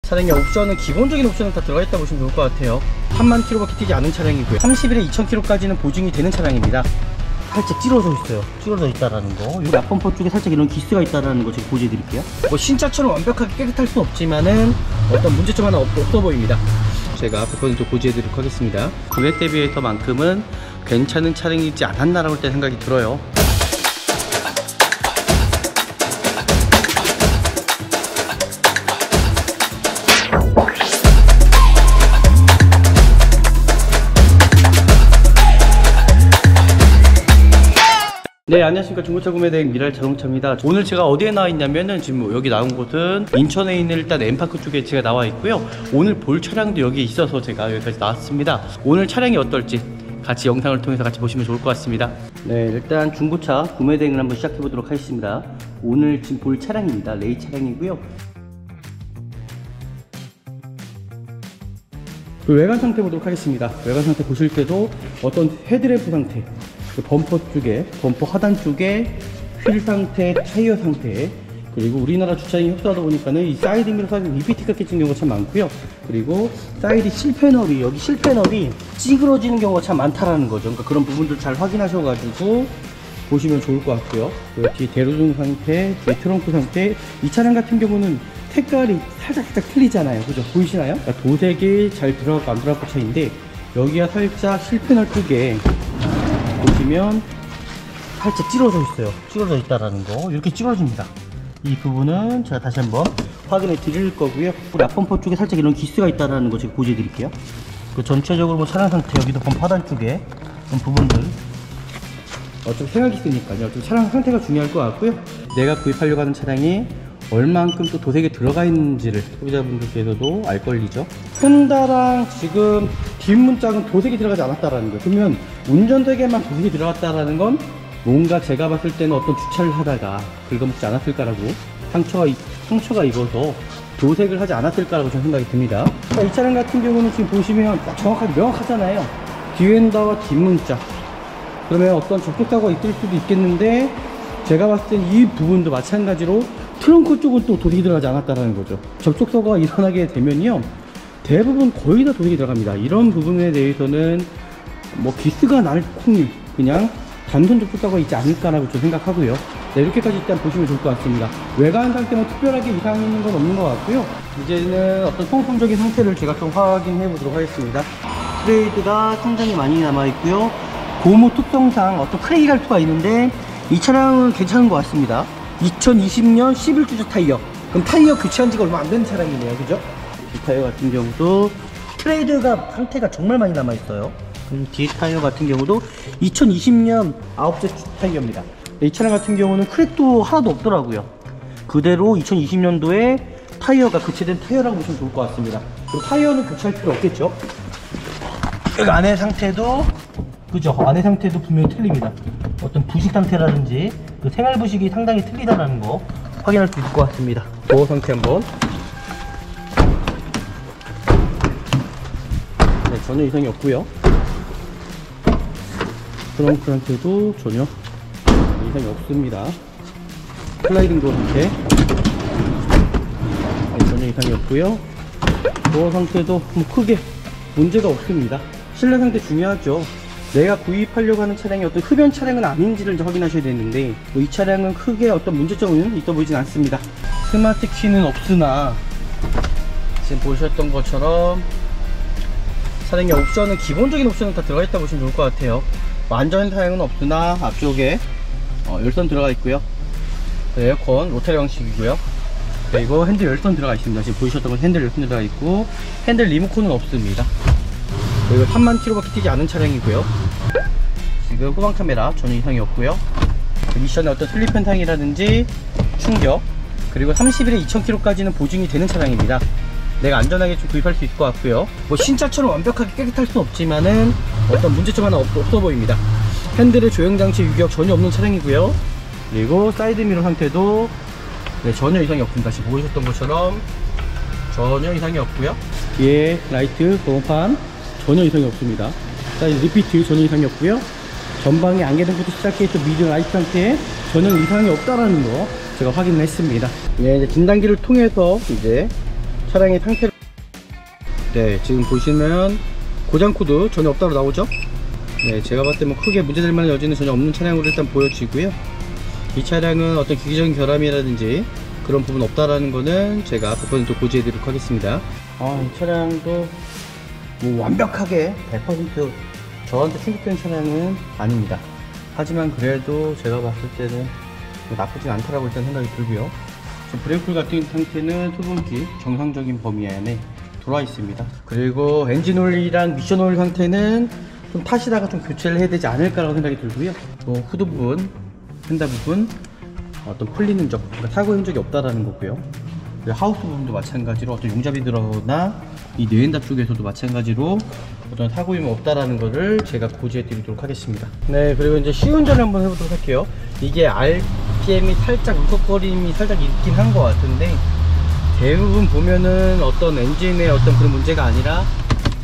차량의 옵션은 기본적인 옵션은 다 들어가 있다 보시면 좋을 것 같아요. 3만 킬로밖에 뛰지 않은 차량이고요. 30일에 2000km까지는 보증이 되는 차량입니다. 살짝 찌러져 있어요. 찌러져 있다라는 거. 이 앞범퍼 쪽에 살짝 이런 기스가 있다라는 거 제가 보여드릴게요. 뭐 신차처럼 완벽하게 깨끗할 수 없지만은 어떤 문제점 하나 없어 보입니다. 제가 100% 고지해드리도록 하겠습니다. 금액 대비해서만큼은 괜찮은 차량이지 않았나라고 일단 생각이 들어요. 네, 안녕하십니까. 중고차 구매대행 미랄 자동차입니다. 오늘 제가 어디에 나와 있냐면은 지금 여기 나온 곳은 인천에 있는 일단 엠파크 쪽에 제가 나와 있고요. 오늘 볼 차량도 여기 있어서 제가 여기까지 나왔습니다. 오늘 차량이 어떨지 같이 영상을 통해서 같이 보시면 좋을 것 같습니다. 네, 일단 중고차 구매대행을 한번 시작해 보도록 하겠습니다. 오늘 지금 볼 차량입니다. 레이 차량이고요. 그 외관 상태 보도록 하겠습니다. 외관 상태 보실 때도 어떤 헤드램프 상태, 범퍼 쪽에, 범퍼 하단 쪽에 휠 상태, 타이어 상태, 그리고 우리나라 주차장이 협소하다 보니까는 이 사이드 미러 사이드 EPT가 깨진 경우가 참 많고요. 그리고 사이드 실패널이, 여기 실패널이 찌그러지는 경우가 참 많다라는 거죠. 그러니까 그런 부분들 잘 확인하셔가지고 보시면 좋을 것 같고요. 뒤에 대로등 상태, 뒤에 트렁크 상태. 이 차량 같은 경우는 색깔이 살짝 틀리잖아요. 그죠? 보이시나요? 그러니까 도색이 잘 들어가고 안 들어가고 차이인데, 여기가 살짝 실패널 쪽에 보시면 살짝 찌러져 있어요. 찌러져 있다라는 거. 이렇게 찌러집니다. 이 부분은 제가 다시 한번 확인해 드릴 거고요. 우리 앞범퍼 쪽에 살짝 이런 기스가 있다라는 거 제가 고지해 드릴게요. 그 전체적으로 뭐 차량 상태, 여기도 범퍼 하단 쪽에 그런 부분들, 어차피 생활 기스니까요. 어차피 차량 상태가 중요할 것 같고요. 내가 구입하려고 하는 차량이 얼만큼 또 도색에 들어가 있는지를 소비자분들께서도 알 권리죠. 혼다랑 지금 뒷문짝은 도색이 들어가지 않았다라는 거예요. 그러면 운전대에만 도색이 들어갔다라는 건 뭔가 제가 봤을 때는 어떤 주차를 하다가 긁어먹지 않았을까라고, 상처가 입어서 도색을 하지 않았을까라고 저는 생각이 듭니다. 이 차량 같은 경우는 지금 보시면 딱 정확하게 명확하잖아요. 뒤엔다와 뒷문짝. 그러면 어떤 접촉사고가 있을 수도 있겠는데, 제가 봤을 땐 이 부분도 마찬가지로 트렁크 쪽은 또 도색이 들어가지 않았다라는 거죠. 접촉사고가 일어나게 되면요, 대부분 거의 다 도색이 들어갑니다. 이런 부분에 대해서는 뭐 기스가 날 확률, 그냥 단순 접촉사고가 있지 않을까라고 좀 생각하고요. 네, 이렇게까지 일단 보시면 좋을 것 같습니다. 외관 상태는 특별하게 이상 있는 건 없는 것 같고요. 이제는 어떤 성품적인 상태를 제가 좀 확인해 보도록 하겠습니다. 트레이드가 상당히 많이 남아 있고요. 고무 특성상 어떤 크랙이 갈 수가 있는데, 이 차량은 괜찮은 것 같습니다. 2020년 11주차 타이어. 그럼 타이어 교체한 지가 얼마 안 된 차량이네요. 그죠? 이 타이어 같은 경우도 트레이드가 상태가 정말 많이 남아 있어요. 뒤에 타이어 같은 경우도 2020년 9째 타이어입니다. 이 차량 같은 경우는 크랙도 하나도 없더라고요. 그대로 2020년도에 타이어가 교체된 타이어라고 보시면 좋을 것 같습니다. 그리고 타이어는 교체할 필요 없겠죠. 여기 안에 상태도, 그죠? 안에 상태도 분명히 틀립니다. 어떤 부식 상태라든지 그 생활 부식이 상당히 틀리다라는 거 확인할 수 있을 것 같습니다. 도어 상태 한번. 네, 전혀 이상이 없고요. 트렁크 상태도 전혀 이상이 없습니다. 슬라이딩 도어 상태. 네, 전혀 이상이 없고요. 도어 상태도 뭐 크게 문제가 없습니다. 실내 상태 중요하죠. 내가 구입하려고 하는 차량이 어떤 흡연 차량은 아닌지를 확인하셔야 되는데, 뭐 이 차량은 크게 어떤 문제점은 있어 보이진 않습니다. 스마트 키는 없으나 지금 보셨던 것처럼 차량의 옵션은, 기본적인 옵션은 다 들어가 있다 보시면 좋을 것 같아요. 완전 사양은 없으나 앞쪽에 열선 들어가 있고요. 에어컨 로테리 방식이고요. 그리고 핸들 열선 들어가 있습니다. 지금 보이셨던 건 핸들 열선 들어가 있고, 핸들 리모컨은 없습니다. 그리고 3만 킬로밖에 뛰지 않은 차량이고요. 지금 후방 카메라 전혀 이상이 없고요. 미션의 어떤 슬립 현상이라든지 충격, 그리고 30일에 2000km까지는 보증이 되는 차량입니다. 내가 안전하게 좀 구입할 수 있을 것 같고요. 뭐 신차처럼 완벽하게 깨끗할 수 없지만은 어떤 문제점 하나 없어 보입니다. 핸들의 조형장치 유격 전혀 없는 차량이고요. 그리고 사이드 미러 상태도 네, 전혀 이상이 없습니다. 지금 보셨던 것처럼 전혀 이상이 없고요. 뒤에 라이트, 번호판 전혀 이상이 없습니다. 사이드 리피트 전혀 이상이 없고요. 전방에 안개등부터 시작해서 미드 라이트 상태에 전혀 이상이 없다라는 거 제가 확인을 했습니다. 네, 이제 진단기를 통해서 이제 차량의 상태를, 네, 지금 보시면 고장 코드 전혀 없다고 나오죠. 네, 제가 봤을 때 뭐 크게 문제될 만한 여지는 전혀 없는 차량으로 일단 보여지고요. 이 차량은 어떤 기기적인 결함이라든지 그런 부분 없다라는 거는 제가 100% 고지해 드리도록 하겠습니다. 이 차량도 뭐 완벽하게 100% 저한테 충족된 차량은 아닙니다. 하지만 그래도 제가 봤을 때는 뭐 나쁘진 않다라고 일단 생각이 들고요. 지금 브레이크 같은 상태는 소분기 정상적인 범위 안에 들어와 있습니다. 그리고 엔진 오일이랑 미션 오일 상태는 좀 타시다가 좀 교체를 해야 되지 않을까라고 생각이 들고요. 후드 부분, 펜다 부분 어떤 풀리는 적, 그러니까 사고 흔적이 없다라는 거고요. 하우스 부분도 마찬가지로 어떤 용접이 들어오거나 이 내엔다 쪽에서도 마찬가지로 어떤 사고 유무 없다라는 거를 제가 고지해 드리도록 하겠습니다. 네, 그리고 이제 시운전을 한번 해보도록 할게요. 이게 RPM이 살짝 울컥거림이 살짝 있긴 한 것 같은데, 대부분 보면은 어떤 엔진의 어떤 그런 문제가 아니라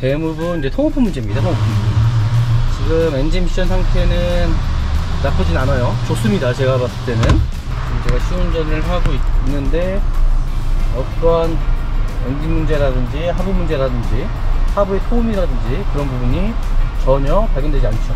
대부분 이제 통오프 문제입니다. 통오프. 지금 엔진 미션 상태는 나쁘진 않아요. 좋습니다. 제가 봤을 때는. 제가 시운전을 하고 있는데 어떠한 엔진 문제라든지 하부 문제라든지 하부의 소음이라든지 그런 부분이 전혀 발견되지 않죠.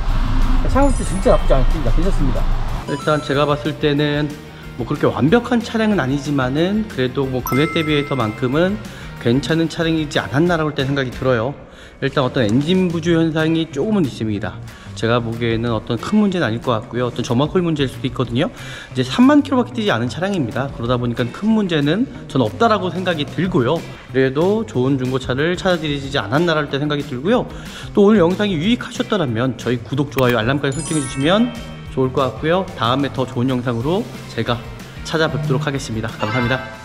차량도 진짜 나쁘지 않습니다. 괜찮습니다. 일단 제가 봤을 때는 뭐 그렇게 완벽한 차량은 아니지만은 그래도 뭐 금액 대비해서만큼은 괜찮은 차량이지 않았나라고 일단 생각이 들어요. 일단 어떤 엔진 부주 현상이 조금은 있습니다. 제가 보기에는 어떤 큰 문제는 아닐 것 같고요. 어떤 점화콜 문제일 수도 있거든요. 이제 3만 킬로밖에 뛰지 않은 차량입니다. 그러다 보니까 큰 문제는 전 없다라고 생각이 들고요. 그래도 좋은 중고차를 찾아드리지 않았나라고 일단 생각이 들고요. 또 오늘 영상이 유익하셨다면 저희 구독, 좋아요, 알람까지 설정해 주시면 좋을 것 같고요. 다음에 더 좋은 영상으로 제가 찾아뵙도록 하겠습니다. 감사합니다.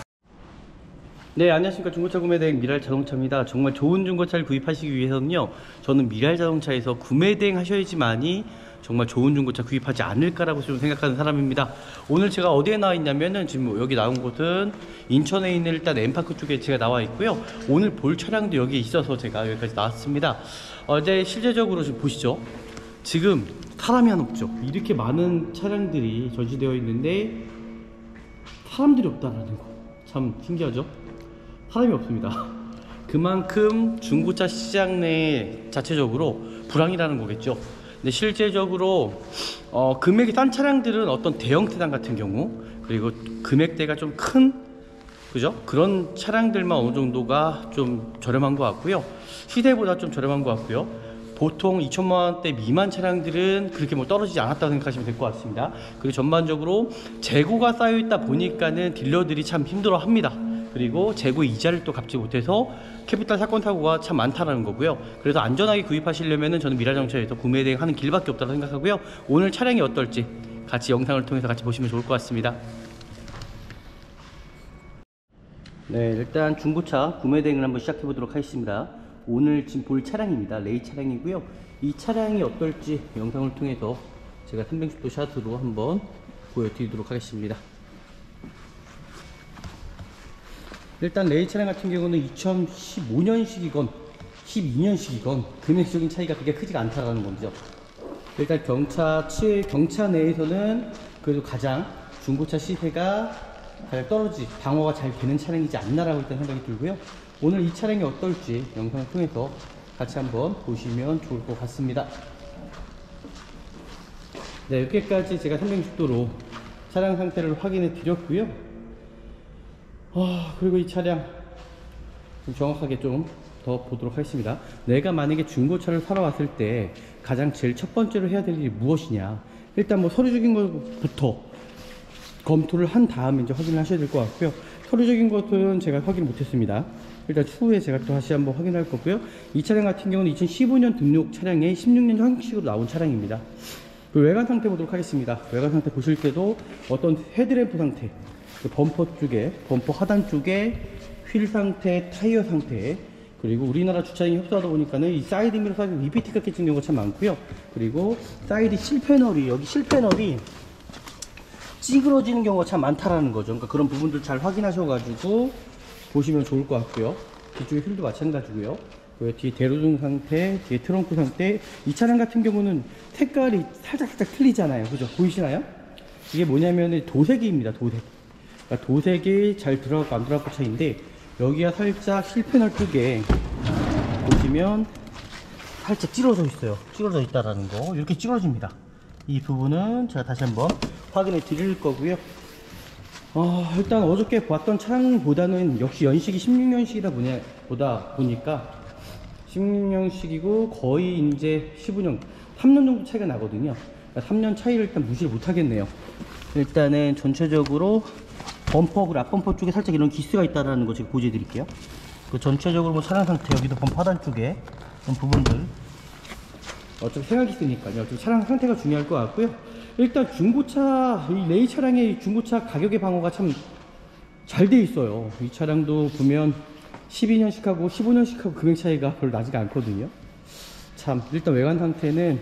네, 안녕하십니까. 중고차 구매대행 미랄자동차입니다. 정말 좋은 중고차를 구입하시기 위해서는요, 저는 미랄자동차에서 구매대행 하셔야지만이 정말 좋은 중고차 구입하지 않을까라고 좀 생각하는 사람입니다. 오늘 제가 어디에 나와 있냐면은 지금 여기 나온 곳은 인천에 있는 일단 엠파크 쪽에 제가 나와 있고요. 오늘 볼 차량도 여기 있어서 제가 여기까지 나왔습니다. 이제 실제적으로 지금 보시죠. 지금 사람이 하나 없죠. 이렇게 많은 차량들이 전시되어 있는데 사람들이 없다라는 거 참 신기하죠. 사람이 없습니다. 그만큼 중고차 시장 내 자체적으로 불황이라는 거겠죠. 근데 실제적으로 금액이 싼 차량들은 어떤 대형 세단 같은 경우, 그리고 금액대가 좀 큰, 그죠? 그런 차량들만 어느 정도가 좀 저렴한 것 같고요. 시세보다 좀 저렴한 것 같고요. 보통 2천만 원대 미만 차량들은 그렇게 뭐 떨어지지 않았다고 생각하시면 될 것 같습니다. 그리고 전반적으로 재고가 쌓여 있다 보니까는 딜러들이 참 힘들어 합니다. 그리고 재고 이자를 또 갚지 못해서 캐피탈 사건 사고가 참 많다라는 거고요. 그래서 안전하게 구입하시려면은 저는 미랄자동차에서 구매 대행하는 길밖에 없다고 생각하고요. 오늘 차량이 어떨지 같이 영상을 통해서 같이 보시면 좋을 것 같습니다. 네, 일단 중고차 구매 대행을 한번 시작해 보도록 하겠습니다. 오늘 지금 볼 차량입니다. 레이 차량이고요. 이 차량이 어떨지 영상을 통해서 제가 360도 샷으로 한번 보여드리도록 하겠습니다. 일단 레이 차량 같은 경우는 2015년식이건 12년식이건 금액적인 차이가 그렇게 크지가 않다라는 거죠. 일단 경차 내에서는 그래도 가장 중고차 시세가 잘 떨어지, 방어가 잘 되는 차량이지 않나라고 일단 생각이 들고요. 오늘 이 차량이 어떨지 영상을 통해서 같이 한번 보시면 좋을 것 같습니다. 네, 여기까지 제가 360도로 차량 상태를 확인해 드렸고요. 그리고 이 차량 좀 정확하게 좀 더 보도록 하겠습니다. 내가 만약에 중고차를 사러 왔을 때 가장 제일 첫 번째로 해야 될 일이 무엇이냐, 일단 뭐 서류적인 것부터 검토를 한 다음에 이제 확인을 하셔야 될 것 같고요. 서류적인 것은 제가 확인을 못했습니다. 일단 추후에 제가 또 다시 한번 확인할 거고요. 이 차량 같은 경우는 2015년 등록 차량에 16년 형식으로 나온 차량입니다. 그 외관 상태 보도록 하겠습니다. 외관 상태 보실 때도 어떤 헤드램프 상태, 그 범퍼 쪽에, 범퍼 하단 쪽에 휠 상태, 타이어 상태, 그리고 우리나라 주차장이 협소하다 보니까는 이 사이드 미러 사이드 VPT가 깨진 경우가 참 많고요. 그리고 사이드 실패널이, 여기 실패널이 찌그러지는 경우가 참 많다라는 거죠. 그러니까 그런 부분들 잘 확인하셔가지고 보시면 좋을 것 같고요. 뒤쪽에 휠도 마찬가지고요. 그리고 뒤에 대로등 상태, 뒤에 트렁크 상태. 이 차량 같은 경우는 색깔이 살짝 틀리잖아요. 그죠? 보이시나요? 이게 뭐냐면 도색입니다. 도색. 그러니까 도색이 잘 들어가고 안 들어가고 차이인데, 여기가 살짝 실패널 쪽에 보시면 살짝 찌러져 있어요. 찌러져 있다라는 거. 이렇게 찌러집니다. 이 부분은 제가 다시 한번 확인해 드릴 거고요. 일단 어저께 봤던 차량보다는 역시 연식이 16년식이다 보니까 16년식이고 거의 이제 15년, 3년 정도 차이가 나거든요. 그러니까 3년 차이를 일단 무시를 못 하겠네요. 일단은 전체적으로 범퍼, 그리고 앞범퍼 쪽에 살짝 이런 기스가 있다는 거 제가 보여드릴게요. 그 전체적으로 뭐 차량 상태, 여기도 범퍼 하단 쪽에 그런 부분들 어차피 생활 기스니까요. 어차피 차량 상태가 중요할 것 같고요. 일단 중고차, 이 레이 차량의 중고차 가격의 방어가 참 잘 돼 있어요. 이 차량도 보면 12년식하고 15년식하고 금액 차이가 별로 나지가 않거든요. 참 일단 외관 상태는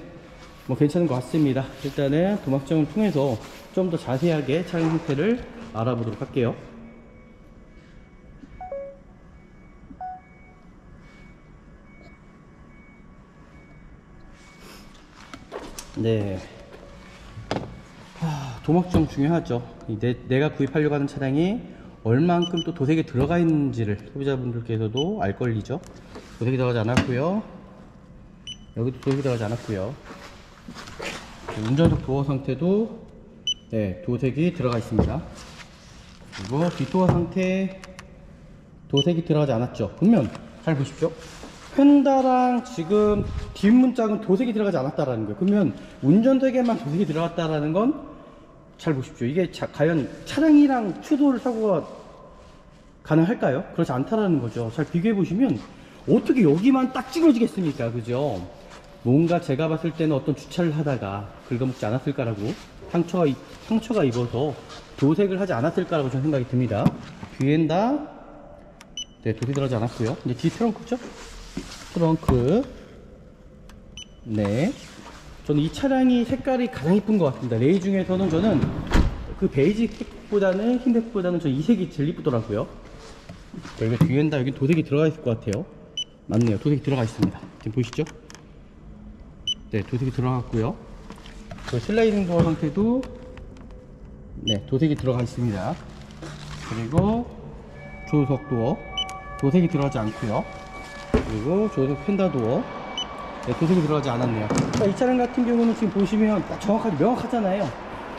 뭐 괜찮은 것 같습니다. 일단은 도막점을 통해서 좀 더 자세하게 차량 상태를 알아보도록 할게요. 네, 도막점 중요하죠. 내가 구입하려고 하는 차량이 얼만큼 또 도색에 들어가 있는지를 소비자분들께서도 알 권리죠. 도색이 들어가지 않았고요. 여기도 도색이 들어가지 않았고요. 운전석 도어 상태도 네, 도색이 들어가 있습니다. 그리고 뒷도어 상태 도색이 들어가지 않았죠. 보면 잘 보십시오. 펜다랑 지금 뒷문짝은 도색이 들어가지 않았다라는 거예요. 그러면 운전석에만 도색이 들어갔다라는 건 잘 보십시오. 이게 과연 차량이랑 추돌 사고가 가능할까요? 그렇지 않다라는 거죠. 잘 비교해 보시면 어떻게 여기만 딱 찌그러지겠습니까? 그죠? 뭔가 제가 봤을 때는 어떤 주차를 하다가 긁어먹지 않았을까라고 상처가 입어서 도색을 하지 않았을까라고 저는 생각이 듭니다. 뒤엔다 네, 도색이 들어가지 않았고요. 이제 뒤 트렁크죠? 트렁크 네, 저는 이 차량이 색깔이 가장 이쁜 것 같습니다. 레이 중에서는 저는 그 베이지색보다는 흰색보다는 저 이 색이 제일 이쁘더라고요. 여기 뒤엔다 여기 도색이 들어가 있을 것 같아요. 맞네요. 도색이 들어가 있습니다. 지금 보이시죠? 네, 도색이 들어갔고요. 그 슬라이딩 도어 상태도 네, 도색이 들어가 있습니다. 그리고 조수석 도어 도색이 들어가지 않고요. 그리고 조수석 펜다 도어 네, 도색이 들어가지 않았네요. 자, 이 차량 같은 경우는 지금 보시면 딱 정확하게 명확하잖아요.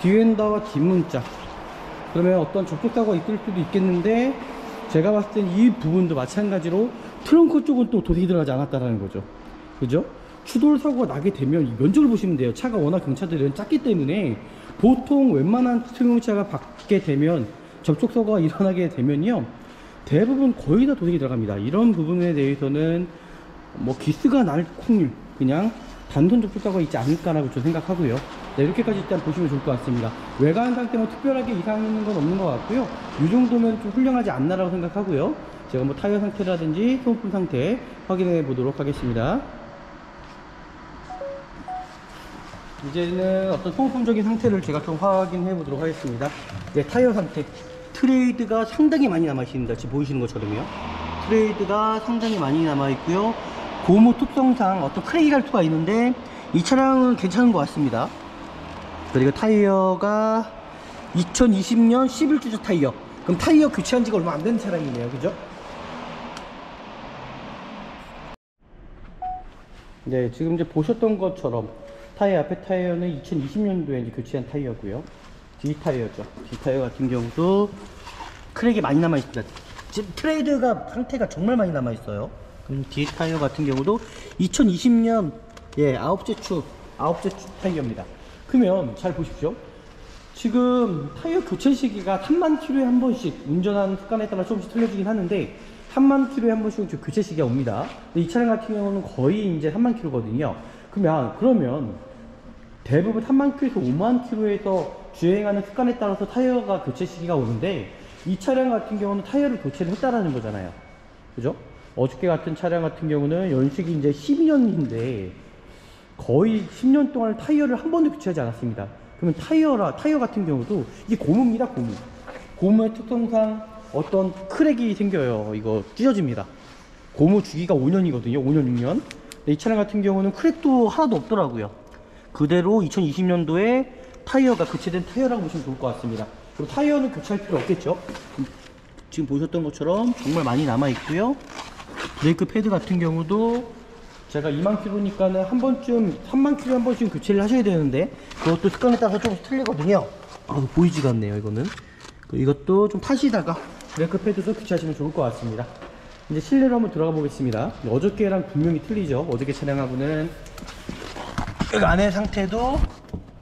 뒤엔다와 뒷문짝. 그러면 어떤 접촉사고가 있을 수도 있겠는데 제가 봤을 땐 이 부분도 마찬가지로 트렁크 쪽은 또 도색이 들어가지 않았다라는 거죠. 그죠? 추돌 사고가 나게 되면 이 면적을 보시면 돼요. 차가 워낙 경차들은 작기 때문에 보통 웬만한 승용차가 받게 되면 접촉사고가 일어나게 되면요 대부분 거의 다 도색이 들어갑니다. 이런 부분에 대해서는 뭐 기스가 날 확률 그냥 단순 접촉사고가 있지 않을까라고 저는 생각하고요. 네, 이렇게까지 일단 보시면 좋을 것 같습니다. 외관 상태 뭐 특별하게 이상 있는 건 없는 것 같고요. 이 정도면 좀 훌륭하지 않나라고 생각하고요. 제가 뭐 타이어 상태라든지 소모품 상태 확인해 보도록 하겠습니다. 이제는 어떤 소모품적인 상태를 제가 좀 확인해 보도록 하겠습니다. 네, 타이어 상태 트레이드가 상당히 많이 남아 있습니다. 지금 보이시는 것처럼요. 트레이드가 상당히 많이 남아 있고요. 고무 특성상 어떤 크랙이 갈 수가 있는데 이 차량은 괜찮은 것 같습니다. 그리고 타이어가 2020년 11주차 타이어. 그럼 타이어 교체한 지가 얼마 안 된 차량이네요. 그죠? 네, 지금 이제 보셨던 것처럼 타이어 앞에 타이어는 2020년도에 이제 교체한 타이어고요. 뒤 타이어죠. 뒤 타이어 같은 경우도 크랙이 많이 남아 있습니다. 지금 트레이드가 상태가 정말 많이 남아 있어요. 그럼 뒤 타이어 같은 경우도 2020년 예, 아홉째 주 타이어입니다. 그러면 잘 보십시오. 지금 타이어 교체 시기가 3만 킬로에 한 번씩 운전하는 습관에 따라 조금씩 틀려지긴 하는데 3만 킬로에 한 번씩 교체 시기가 옵니다. 근데 이 차량 같은 경우는 거의 이제 3만 킬로거든요. 그러면 대부분 3만 킬로에서 5만 킬로에서 주행하는 습관에 따라서 타이어가 교체 시기가 오는데 이 차량 같은 경우는 타이어를 교체를 했다라는 거잖아요. 그죠? 어저께 같은 차량 같은 경우는 연식이 이제 12년인데 거의 10년 동안 타이어를 한 번도 교체하지 않았습니다. 그러면 타이어 같은 경우도 이게 고무입니다. 고무의 특성상 어떤 크랙이 생겨요. 이거 찢어집니다. 고무 주기가 5년이거든요. 5년, 6년. 근데 이 차량 같은 경우는 크랙도 하나도 없더라고요. 그대로 2020년도에 타이어가 교체된 타이어라고 보시면 좋을 것 같습니다. 그리고 타이어는 교체할 필요 없겠죠. 지금 보셨던 것처럼 정말 많이 남아 있고요. 브레이크 패드 같은 경우도 제가 2만 킬로니까는 한 번쯤 3만 킬로 한 번쯤 교체를 하셔야 되는데 그것도 습관에 따라서 조금 틀리거든요. 보이지가 않네요 이거는. 이것도 좀 타시다가 브레이크 패드도 교체하시면 좋을 것 같습니다. 이제 실내로 한번 들어가 보겠습니다. 어저께랑 분명히 틀리죠. 어저께 차량하고는 여기 안의 상태도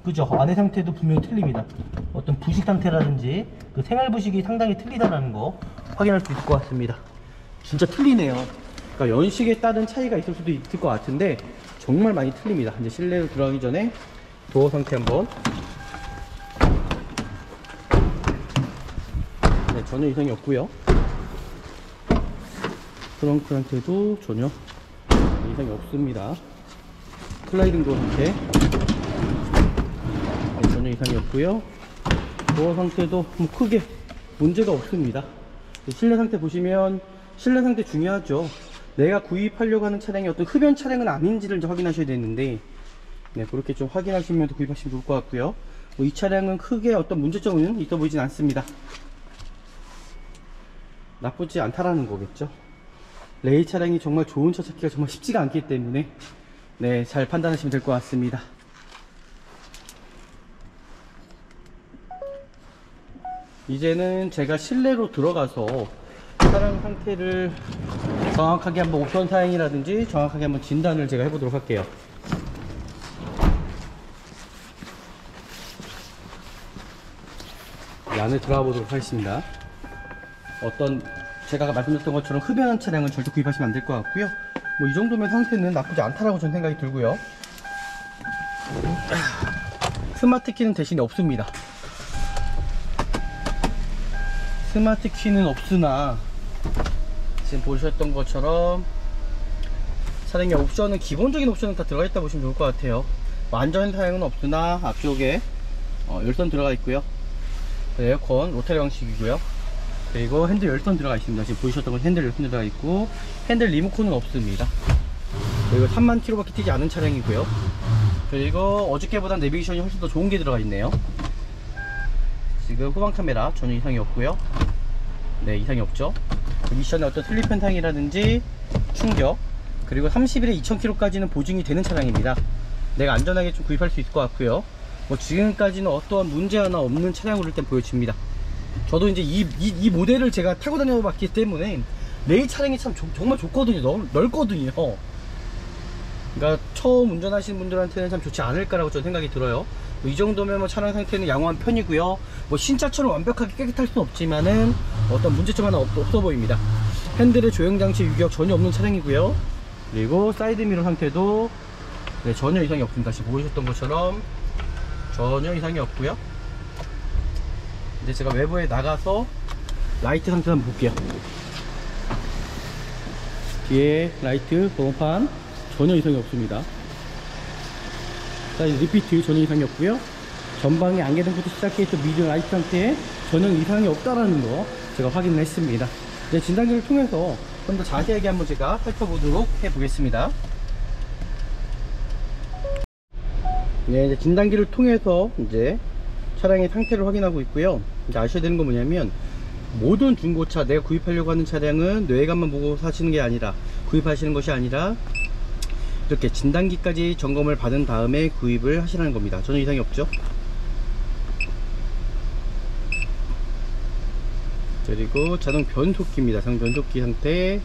그죠? 안의 상태도 분명히 틀립니다. 어떤 부식 상태라든지 그 생활 부식이 상당히 틀리다라는 거 확인할 수 있을 것 같습니다. 진짜 틀리네요. 그러니까 연식에 따른 차이가 있을 수도 있을 것 같은데 정말 많이 틀립니다. 이제 실내로 들어가기 전에 도어 상태 한번. 네, 전혀 이상이 없고요. 트렁크 상태도 전혀 이상이 없습니다. 슬라이딩 도어 상태. 네, 전혀 이상이 없고요. 도어 상태도 뭐 크게 문제가 없습니다. 실내 상태 보시면 실내 상태 중요하죠. 내가 구입하려고 하는 차량이 어떤 흡연 차량은 아닌지를 좀 확인하셔야 되는데 네, 그렇게 좀 확인하시면 구입하시면 좋을 것 같고요. 이 차량은 크게 어떤 문제점은 있어 보이진 않습니다. 나쁘지 않다라는 거겠죠. 레이 차량이 정말 좋은 차 찾기가 정말 쉽지가 않기 때문에 네, 잘 판단하시면 될 것 같습니다. 이제는 제가 실내로 들어가서 차량 상태를 정확하게 한번 옵션 사양이라든지 정확하게 한번 진단을 제가 해보도록 할게요. 이 안에 들어가 보도록 하겠습니다. 어떤 제가 말씀드렸던 것처럼 흡연한 차량은 절대 구입하시면 안 될 것 같고요. 뭐 이 정도면 상태는 나쁘지 않다라고 저는 생각이 들고요. 스마트 키는 대신에 없습니다. 스마트 키는 없으나 지금 보셨던 것처럼 차량의 옵션은 기본적인 옵션은 다 들어가 있다 보시면 좋을 것 같아요. 완전 사양은 없으나 앞쪽에 열선 들어가 있고요. 에어컨 로테리 방식이고요. 그리고 핸들 열선 들어가 있습니다. 지금 보셨던 건 핸들 열선 들어가 있고 핸들 리모컨은 없습니다. 그리고 3만 킬로밖에 뛰지 않은 차량이고요. 그리고 어저께보다 내비게이션이 훨씬 더 좋은 게 들어가 있네요. 지금 후방 카메라 전혀 이상이 없고요. 네, 이상이 없죠. 미션의 어떤 슬립 현상이라든지 충격, 그리고 30일에 2000km까지는 보증이 되는 차량입니다. 내가 안전하게 좀 구입할 수 있을 것 같고요. 뭐 지금까지는 어떠한 문제 하나 없는 차량으로 일단 보여집니다. 저도 이제 이 모델을 제가 타고 다녀봤기 때문에 레이 차량이 참 정말 좋거든요. 넓거든요. 그러니까 처음 운전하시는 분들한테는 참 좋지 않을까라고 저는 생각이 들어요. 이 정도면 뭐 차량 상태는 양호한 편이고요. 뭐 신차처럼 완벽하게 깨끗할 수는 없지만은 어떤 문제점 하나 없어 보입니다. 핸들의 조형장치 유격 전혀 없는 차량이고요. 그리고 사이드미러 상태도 네, 전혀 이상이 없습니다. 지금 보셨던 것처럼 전혀 이상이 없고요. 이제 제가 외부에 나가서 라이트 상태 한번 볼게요. 뒤에 라이트 번호판 전혀 이상이 없습니다. 자, 리피트 전혀 이상이 없고요. 전방에 안개등부터 시작해서 미디어 라이트 상태에 전혀 이상이 없다라는 거 제가 확인을 했습니다. 이제 진단기를 통해서 좀 더 자세하게 한번 제가 살펴보도록 해보겠습니다. 네, 이제 진단기를 통해서 이제 차량의 상태를 확인하고 있고요. 이제 아셔야 되는 건 뭐냐면 모든 중고차, 내가 구입하려고 하는 차량은 뇌관만 보고 사시는 게 아니라 구입하시는 것이 아니라 이렇게 진단기까지 점검을 받은 다음에 구입을 하시라는 겁니다. 전혀 이상이 없죠. 그리고 자동 변속기입니다. 자동 변속기 상태.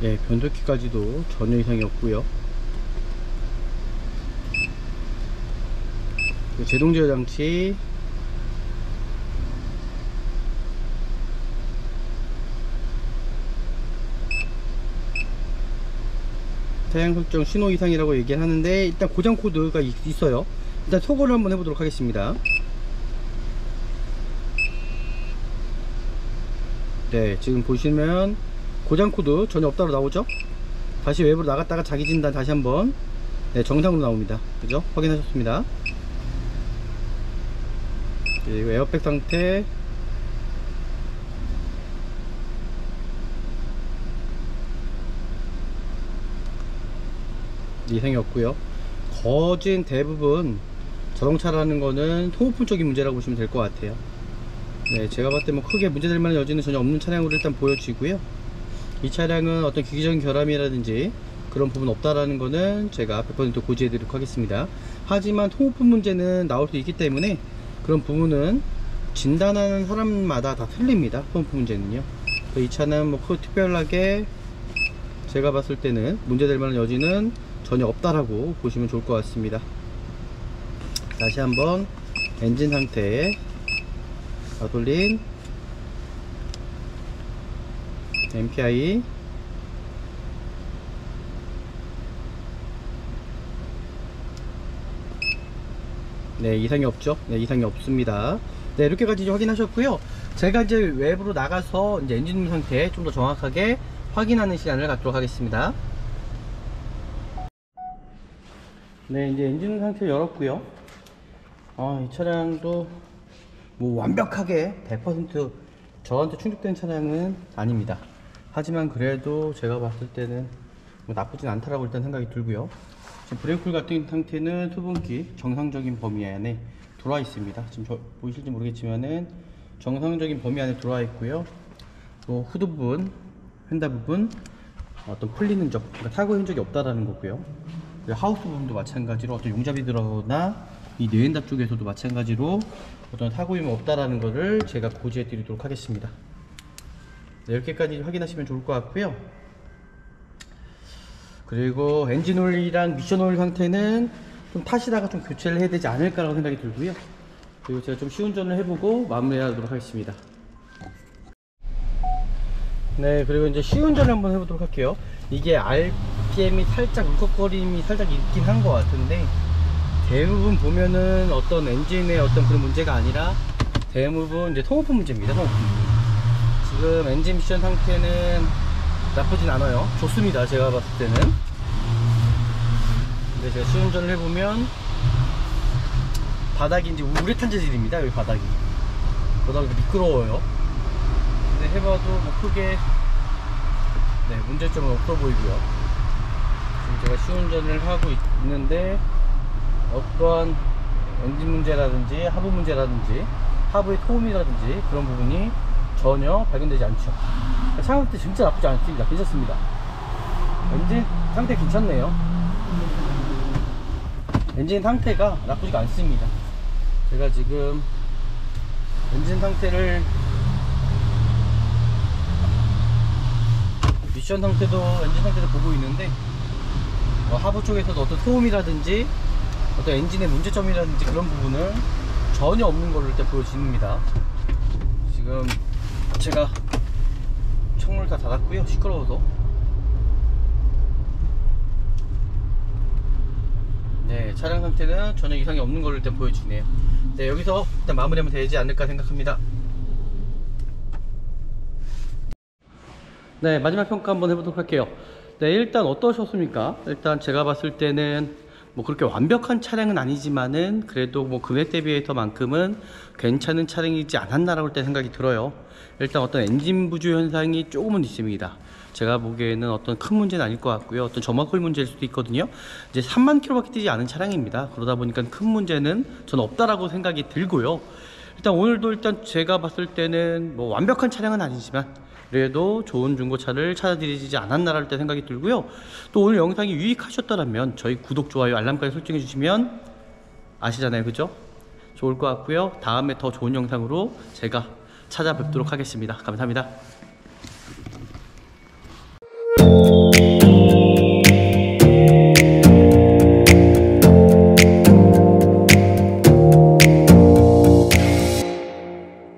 네, 변속기까지도 전혀 이상이 없고요. 제동 제어 장치, 차량 설정 신호 이상이라고 얘기를 하는데 일단 고장 코드가 있어요. 일단 소거를 한번 해보도록 하겠습니다. 네, 지금 보시면 고장 코드 전혀 없다고 나오죠. 다시 외부로 나갔다가 자기 진단 다시 한번 네, 정상으로 나옵니다. 그죠? 확인하셨습니다. 그리고 에어백 상태, 이상이 없고요. 거진 대부분 자동차라는 거는 통부품적인 문제라고 보시면 될 것 같아요. 네, 제가 봤을 때 뭐 크게 문제될 만한 여지는 전혀 없는 차량으로 일단 보여지고요. 이 차량은 어떤 기기적인 결함이라든지 그런 부분 없다라는 거는 제가 100% 고지해 드리도록 하겠습니다. 하지만 통부품 문제는 나올 수 있기 때문에 그런 부분은 진단하는 사람마다 다 틀립니다. 통부품 문제는요. 이 차는 뭐 특별하게 제가 봤을 때는 문제될 만한 여지는 전혀 없다라고 보시면 좋을 것 같습니다. 다시 한번 엔진 상태, 가솔린, MPI, 네, 이상이 없죠? 네, 이상이 없습니다. 네, 이렇게까지 확인하셨고요. 제가 이제 외부로 나가서 이제 엔진 상태 좀 더 정확하게 확인하는 시간을 갖도록 하겠습니다. 네, 이제 엔진 상태 열었고요. 이 차량도 뭐 완벽하게 100% 저한테 충족된 차량은 아닙니다. 하지만 그래도 제가 봤을 때는 뭐 나쁘진 않다라고 일단 생각이 들고요. 지금 브레이크 같은 상태는 수분기 정상적인 범위 안에 들어와 있습니다. 지금 보이실지 모르겠지만은 정상적인 범위 안에 들어와 있고요. 또 후드 부분, 휀다 부분 어떤 풀리는 흔적, 그러니까 사고 흔적이 없다라는 거고요. 하우스 부분도 마찬가지로 어떤 용접이 들어가거나 이 내엔답 쪽에서도 마찬가지로 어떤 사고 유무 없다라는 거를 제가 고지해 드리도록 하겠습니다. 네, 이렇게까지 확인하시면 좋을 것 같고요. 그리고 엔진 오일이랑 미션 오일 상태는 좀 타시다가 좀 교체를 해야 되지 않을까라고 생각이 들고요. 그리고 제가 좀 시운전을 해보고 마무리하도록 하겠습니다. 네, 그리고 이제 시운전을 한번 해보도록 할게요. 이게 RPM이 살짝 울컥거림이 살짝 있긴 한 것 같은데 대부분 보면은 어떤 엔진의 어떤 그런 문제가 아니라 대부분 이제 통부품 문제입니다. 통부품. 지금 엔진 미션 상태는 나쁘진 않아요. 좋습니다. 제가 봤을 때는. 근데 제가 시운전을 해보면 바닥이 이제 우레탄 재질입니다. 여기 바닥이. 그러다 보니까 미끄러워요. 근데 해봐도 뭐 크게 네, 문제점은 없어 보이고요. 지금 제가 시운전을 하고 있는데 어떠한 엔진 문제라든지 하부 문제라든지 하부의 소음이라든지 그런 부분이 전혀 발견되지 않죠. 차 상태 진짜 나쁘지 않습니다. 괜찮습니다. 엔진 상태 괜찮네요. 엔진 상태가 나쁘지가 않습니다. 제가 지금 엔진 상태를 미션 상태도 엔진 상태도 보고 있는데 하부 쪽에서도 어떤 소음이라든지 어떤 엔진의 문제점이라든지 그런 부분은 전혀 없는 걸로 일단 보여집니다. 지금 제가 창문을 다 닫았고요. 시끄러워서. 네, 차량 상태는 전혀 이상이 없는 걸로 일단 보여지네요. 네, 여기서 일단 마무리하면 되지 않을까 생각합니다. 네, 마지막 평가 한번 해보도록 할게요. 네, 일단 어떠셨습니까? 일단 제가 봤을 때는 뭐 그렇게 완벽한 차량은 아니지만은 그래도 뭐 금액 대비해서만큼은 괜찮은 차량이지 않았나라고 일단 생각이 들어요. 일단 어떤 엔진 부주 현상이 조금은 있습니다. 제가 보기에는 어떤 큰 문제는 아닐 것 같고요. 어떤 점화코일 문제일 수도 있거든요. 이제 3만 킬로밖에 뛰지 않은 차량입니다. 그러다 보니까 큰 문제는 저는 없다라고 생각이 들고요. 일단 오늘도 일단 제가 봤을 때는 뭐 완벽한 차량은 아니지만 그래도 좋은 중고차를 찾아드리지 않았나라는 생각이 들고요. 또 오늘 영상이 유익하셨다면 저희 구독, 좋아요, 알람까지 설정해 주시면 아시잖아요, 그죠? 좋을 것 같고요. 다음에 더 좋은 영상으로 제가 찾아뵙도록 하겠습니다. 감사합니다.